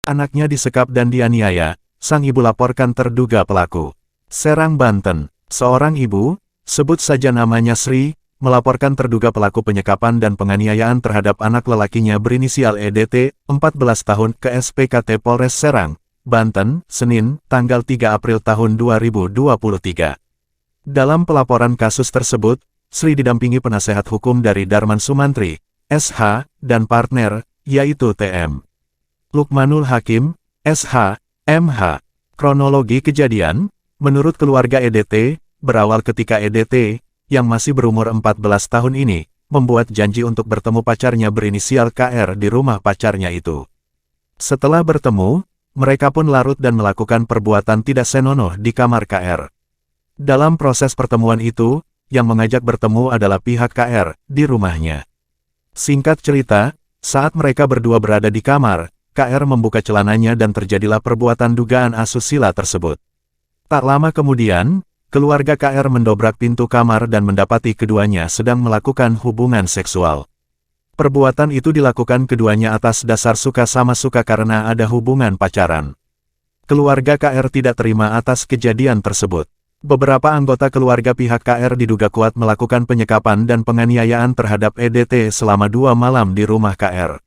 Anaknya disekap dan dianiaya, sang ibu laporkan terduga pelaku. Serang, Banten. Seorang ibu, sebut saja namanya Sri, melaporkan terduga pelaku penyekapan dan penganiayaan terhadap anak lelakinya berinisial EDT, 14 tahun, ke SPKT Polres Serang, Banten, Senin, tanggal 3 April tahun 2023. Dalam pelaporan kasus tersebut, Sri didampingi penasehat hukum dari Darman Sumantri, SH, dan partner, yaitu TM. Lukmanul Hakim, SH, MH. Kronologi kejadian, menurut keluarga EDT, berawal ketika EDT, yang masih berumur 14 tahun ini, membuat janji untuk bertemu pacarnya berinisial KR di rumah pacarnya itu. Setelah bertemu, mereka pun larut dan melakukan perbuatan tidak senonoh di kamar KR. Dalam proses pertemuan itu, yang mengajak bertemu adalah pihak KR di rumahnya. Singkat cerita, saat mereka berdua berada di kamar, KR membuka celananya dan terjadilah perbuatan dugaan asusila tersebut. Tak lama kemudian, keluarga KR mendobrak pintu kamar dan mendapati keduanya sedang melakukan hubungan seksual. Perbuatan itu dilakukan keduanya atas dasar suka sama suka karena ada hubungan pacaran. Keluarga KR tidak terima atas kejadian tersebut. Beberapa anggota keluarga pihak KR diduga kuat melakukan penyekapan dan penganiayaan terhadap EDT selama 2 malam di rumah KR.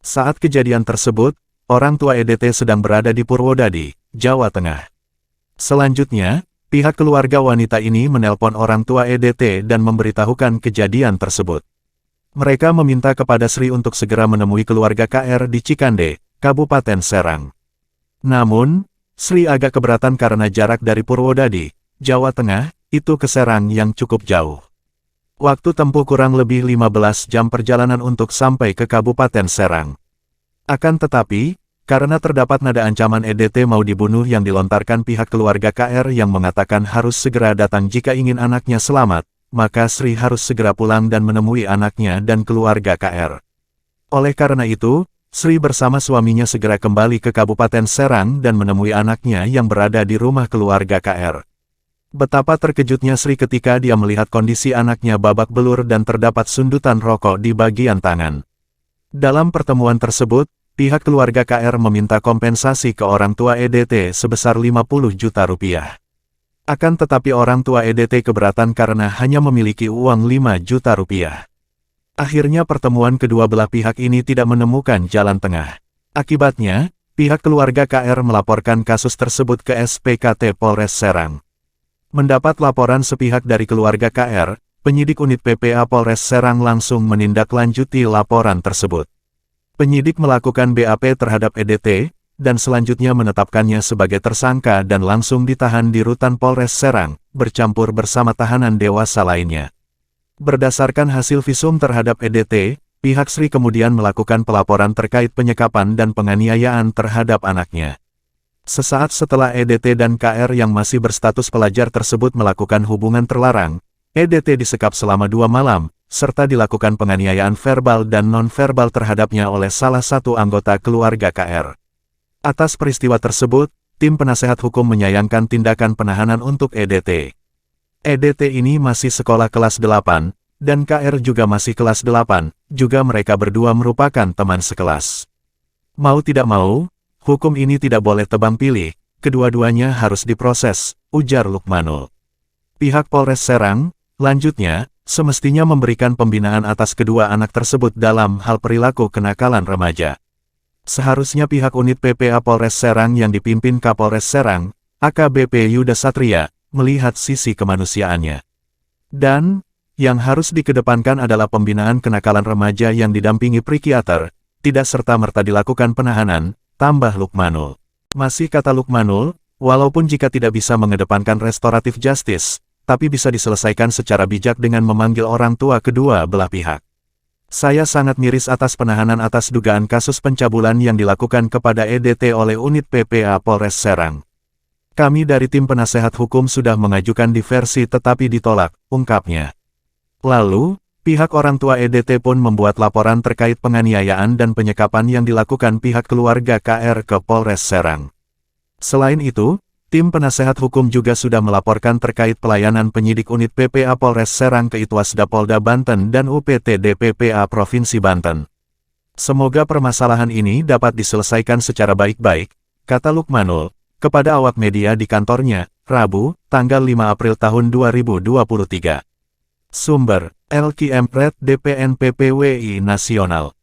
Saat kejadian tersebut, orang tua EDT sedang berada di Purwodadi, Jawa Tengah. Selanjutnya, pihak keluarga wanita ini menelpon orang tua EDT dan memberitahukan kejadian tersebut. Mereka meminta kepada Sri untuk segera menemui keluarga KR di Cikande, Kabupaten Serang. Namun, Sri agak keberatan karena jarak dari Purwodadi, Jawa Tengah, itu ke Serang yang cukup jauh. Waktu tempuh kurang lebih 15 jam perjalanan untuk sampai ke Kabupaten Serang. Akan tetapi, karena terdapat nada ancaman EDT mau dibunuh yang dilontarkan pihak keluarga KR yang mengatakan harus segera datang jika ingin anaknya selamat, maka Sri harus segera pulang dan menemui anaknya dan keluarga KR. Oleh karena itu, Sri bersama suaminya segera kembali ke Kabupaten Serang dan menemui anaknya yang berada di rumah keluarga KR. Betapa terkejutnya Sri ketika dia melihat kondisi anaknya babak belur dan terdapat sundutan rokok di bagian tangan. Dalam pertemuan tersebut, pihak keluarga KR meminta kompensasi ke orang tua EDT sebesar 50 juta rupiah. Akan tetapi orang tua EDT keberatan karena hanya memiliki uang 5 juta rupiah. Akhirnya pertemuan kedua belah pihak ini tidak menemukan jalan tengah. Akibatnya, pihak keluarga KR melaporkan kasus tersebut ke SPKT Polres Serang. Mendapat laporan sepihak dari keluarga KR, penyidik unit PPA Polres Serang langsung menindaklanjuti laporan tersebut. Penyidik melakukan BAP terhadap EDT, dan selanjutnya menetapkannya sebagai tersangka dan langsung ditahan di Rutan Polres Serang, bercampur bersama tahanan dewasa lainnya. Berdasarkan hasil visum terhadap EDT, pihak Sri kemudian melakukan pelaporan terkait penyekapan dan penganiayaan terhadap anaknya. Sesaat setelah EDT dan KR yang masih berstatus pelajar tersebut melakukan hubungan terlarang, EDT disekap selama 2 malam, serta dilakukan penganiayaan verbal dan non-verbal terhadapnya oleh salah satu anggota keluarga KR. Atas peristiwa tersebut, tim penasehat hukum menyayangkan tindakan penahanan untuk EDT. EDT ini masih sekolah kelas 8, dan KR juga masih kelas 8, juga mereka berdua merupakan teman sekelas. Mau tidak mau, hukum ini tidak boleh tebang pilih, kedua-duanya harus diproses, ujar Lukmanul. Pihak Polres Serang, lanjutnya, semestinya memberikan pembinaan atas kedua anak tersebut dalam hal perilaku kenakalan remaja. Seharusnya pihak unit PPA Polres Serang yang dipimpin Kapolres Serang, AKBP Yuda Satria, melihat sisi kemanusiaannya. Dan, yang harus dikedepankan adalah pembinaan kenakalan remaja yang didampingi psikiater, tidak serta-merta dilakukan penahanan, tambah Lukmanul. Masih kata Lukmanul, walaupun jika tidak bisa mengedepankan restoratif justice, tapi bisa diselesaikan secara bijak dengan memanggil orang tua kedua belah pihak. Saya sangat miris atas penahanan atas dugaan kasus pencabulan yang dilakukan kepada EDT oleh unit PPA Polres Serang. Kami dari tim penasehat hukum sudah mengajukan diversi tetapi ditolak, ungkapnya. Lalu, pihak orang tua EDT pun membuat laporan terkait penganiayaan dan penyekapan yang dilakukan pihak keluarga KR ke Polres Serang. Selain itu, tim penasehat hukum juga sudah melaporkan terkait pelayanan penyidik unit PPA Polres Serang ke Itwasda Polda Banten dan UPTD PPA Provinsi Banten. Semoga permasalahan ini dapat diselesaikan secara baik-baik, kata Lukmanul, kepada awak media di kantornya, Rabu, tanggal 5 April tahun 2023. Sumber, LQM Red DPNPPWI Nasional.